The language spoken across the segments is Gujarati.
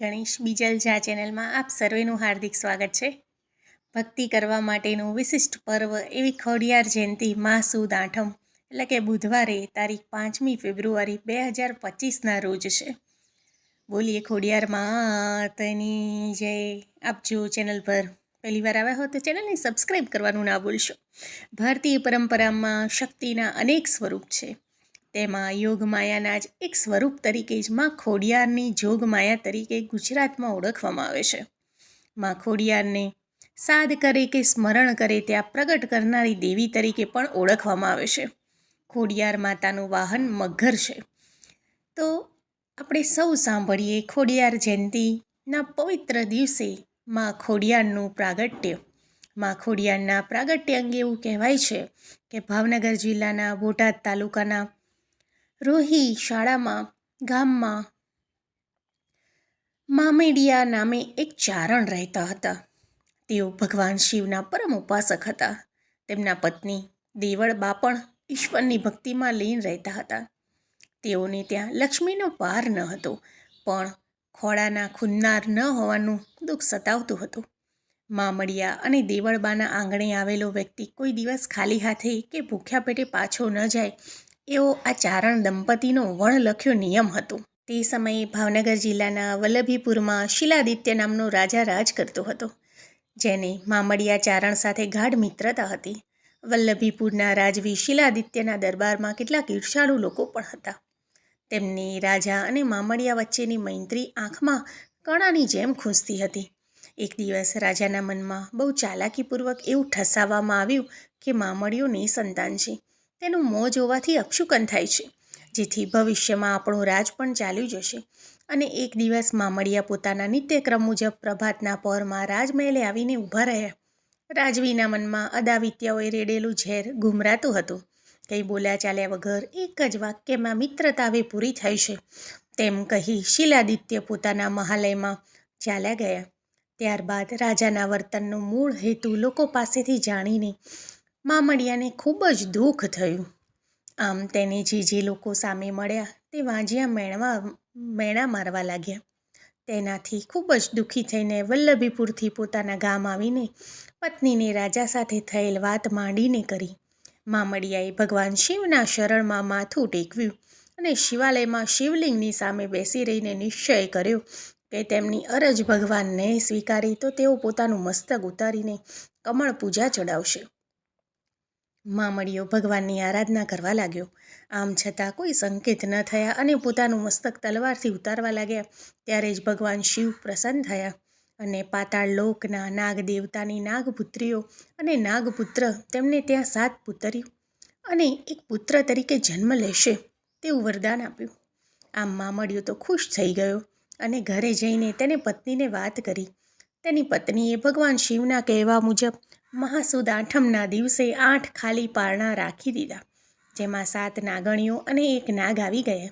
ગણેશ બીજલ ઝા ચેનલમાં આપ સર્વેનું હાર્દિક સ્વાગત છે. ભક્તિ કરવા માટેનું વિશિષ્ટ પર્વ એવી ખોડિયાર જયંતિ મા સુદ આઠમ એટલે કે બુધવારે તારીખ 5મી ફેબ્રુઆરી 2025ના રોજ છે. બોલીએ ખોડિયાર માતની જય. આપ જો ચેનલ પર પહેલી વાર આવ્યા હો તો ચેનલને સબસ્ક્રાઈબ કરવાનું ના ભૂલશો. ભારતીય પરંપરામાં શક્તિના અનેક સ્વરૂપ છે. તેમાં યોગમાયાના જ એક સ્વરૂપ તરીકે જ માં ખોડિયારની જોગમાયા તરીકે ગુજરાતમાં ઓળખવામાં આવે છે. માં ખોડિયારને સાદ કરે કે સ્મરણ કરે ત્યાં પ્રગટ કરનારી દેવી તરીકે પણ ઓળખવામાં આવે છે. ખોડિયાર માતાનું વાહન મગર છે. તો આપણે સૌ સાંભળીએ ખોડિયાર જયંતિના પવિત્ર દિવસે માં ખોડિયારનું પ્રાગટ્ય. માં ખોડિયારના પ્રાગટ્ય અંગે એવું કહેવાય છે કે ભાવનગર જિલ્લાના બોટાદ તાલુકાના રોહી શાળામાં ગામમાં મામેડિયા નામે એક ચારણ રહેતા હતા. તેઓ ભગવાન શિવના પરમ ઉપાસક હતા. તેમના પત્ની દેવળબા પણ ઈશ્વરની ભક્તિમાં લીન રહેતા હતા. તેઓને ત્યાં લક્ષ્મીનો પાર ન હતો, પણ ખોળાના ખૂંદનાર ન હોવાનું દુઃખ સતાવતું હતું. મામડિયા અને દેવળબાના આંગણે આવેલો વ્યક્તિ કોઈ દિવસ ખાલી હાથે કે ભૂખ્યા પેટે પાછો ન જાય એવો આ ચારણ દંપતીનો વણલખ્યો નિયમ હતો. તે સમયે ભાવનગર જિલ્લાના વલ્લભીપુરમાં શિલાદિત્ય નામનો રાજા રાજ કરતો હતો, જેને મામડિયા ચારણ સાથે ગાઢ મિત્રતા હતી. વલ્લભીપુરના રાજવી શિલાદિત્યના દરબારમાં કેટલાક ઈર્ષાળુ લોકો પણ હતા. તેમને રાજા અને મામડિયા વચ્ચેની મૈત્રી આંખમાં કણાની જેમ ખૂંચતી હતી. એક દિવસ રાજાના મનમાં બહુ ચાલાકીપૂર્વક એવું ઠસાવવામાં આવ્યું કે મામડિયો નિસંતાન છે, તેનું મોં જોવાથી અપશુકન થાય છે, જેથી ભવિષ્યમાં આપણું રાજ પણ ચાલ્યું જશે. અને એક દિવસ મામડિયા પોતાના નિત્યક્રમ મુજબ પ્રભાતના પહોરમાં રાજમહેલે આવીને ઊભા રહ્યા. રાજવીના મનમાં અદાવિત્યાઓએ રેડેલું ઝેર ગુમરાતું હતું. કંઈ બોલ્યા ચાલ્યા વગર એક જ વાક્યમાં મિત્રતા હવે પૂરી થઈ છે તેમ કહી શિલાદિત્ય પોતાના મહાલયમાં ચાલ્યા ગયા. ત્યારબાદ રાજાના વર્તનનો મૂળ હેતુ લોકો પાસેથી જાણીને મામડિયાને ખૂબ જ દુઃખ થયું. આમ તેને જે લોકો સામે મળ્યા તે વાંજિયા મેણા મારવા લાગ્યા. તેનાથી ખૂબ જ દુઃખી થઈને વલ્લભીપુરથી પોતાના ગામ આવીને પત્નીને રાજા સાથે થયેલ વાત માંડીને કરી. મામડિયાએ ભગવાન શિવના શરણમાં માથું ટેકવ્યું અને શિવાલયમાં શિવલિંગની સામે બેસી રહીને નિશ્ચય કર્યો કે તેમની અરજ ભગવાનને સ્વીકારી તો તેઓ પોતાનું મસ્તક ઉતારીને કમળ પૂજા ચડાવશે. મામડિયો ભગવાનની આરાધના કરવા લાગ્યો. આમ છતાં કોઈ સંકેત ન થયા અને પોતાનું મસ્તક તલવારથી ઉતારવા લાગ્યા. ત્યારે જ ભગવાન શિવ પ્રસન્ન થયા અને પાતાળ લોકના નાગ દેવતાની નાગપુત્રીઓ અને નાગપુત્ર તેમને ત્યાં 7 પુત્રીઓ અને એક પુત્ર તરીકે જન્મ લેશે તેવું વરદાન આપ્યું. આમ મામડિયો તો ખુશ થઈ ગયો અને ઘરે જઈને તેને પત્નીને વાત કરી. તેની પત્નીએ ભગવાન શિવના કહેવા મુજબ મહાસુદ આઠમના દિવસે 8 ખાલી પારણા રાખી દીધા, જેમાં 7 નાગણીઓ અને 1 નાગ આવી ગયા,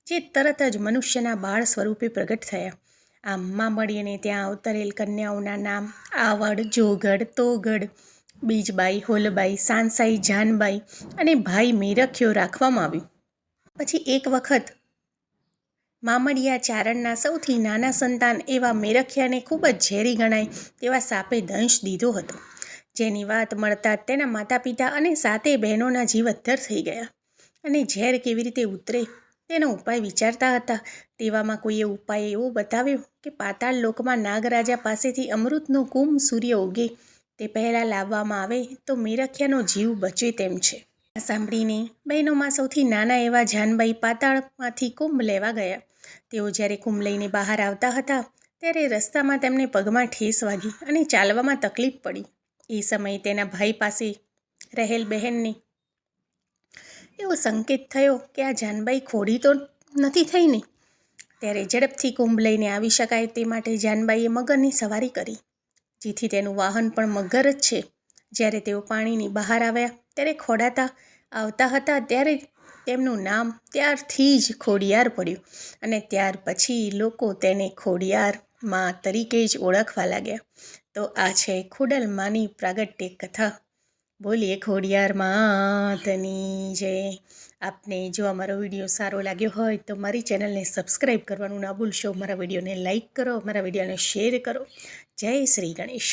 જે તરત જ મનુષ્યના બાળ સ્વરૂપે પ્રગટ થયા. આમ મામડિયાને ત્યાં અવતરેલ કન્યાઓના નામ આવડ, જોગડ, તોગડ, બીજબાઈ, હોલબાઈ, સાંસાઈ, જાનબાઈ અને ભાઈ મેરખ્યો રાખવામાં આવ્યું. પછી એક વખત મામડિયા ચારણના સૌથી નાના સંતાન એવા મેરખિયાને ખૂબ જ ઝેરી ગણાય તેવા સાપે દંશ દીધો હતો, જેની વાત મળતા જ તેના માતા પિતા અને 7 બહેનોના જીવ અદ્ધર થઈ ગયા. અને ઝેર કેવી રીતે ઉતરે તેનો ઉપાય વિચારતા હતા તેવામાં કોઈએ ઉપાય એવો બતાવ્યો કે પાતાળ લોકમાં નાગરાજા પાસેથી અમૃતનો કુંભ સૂર્ય ઉગે તે પહેલાં લાવવામાં આવે તો મેરખિયાનો જીવ બચે તેમ છે. આ સાંભળીને બહેનોમાં સૌથી નાના એવા જાનબાઈ પાતાળમાંથી કુંભ લેવા ગયા. તેઓ જ્યારે કુંભ લઈને બહાર આવતા હતા ત્યારે રસ્તામાં તેમને પગમાં ઠેસ વાગી અને ચાલવામાં તકલીફ પડી. એ સમયે તેના ભાઈ પાસે રહેલ બહેનને એવો સંકેત થયો કે આ જાનબાઈ ખોડી તો નથી થઈ ને. ત્યારે ઝડપથી કુંભ લઈને આવી શકાય તે માટે જાનબાઈએ મગરની સવારી કરી, જેથી તેનું વાહન પણ મગર જ છે. જ્યારે તેઓ પાણીની બહાર આવ્યા ત્યારે ખોડાતા આવતા હતા ત્યારે તેમનું નામ ત્યારથી જ ખોડિયાર પડ્યું અને ત્યાર પછી લોકો તેને ખોડિયાર માં તરીકે જ ઓળખવા લાગ્યા. તો આ છે ખોડલ માની પ્રાગટ્ય કથા. બોલીએ ખોડિયાર માતની જય. આપને જો અમારો વિડીયો સારો લાગ્યો હોય તો મારી ચેનલને સબસ્ક્રાઈબ કરવાનું ના ભૂલશો. મારા વિડીયોને લાઈક કરો, મારા વિડીયોને શેર કરો. જય શ્રી ગણેશ.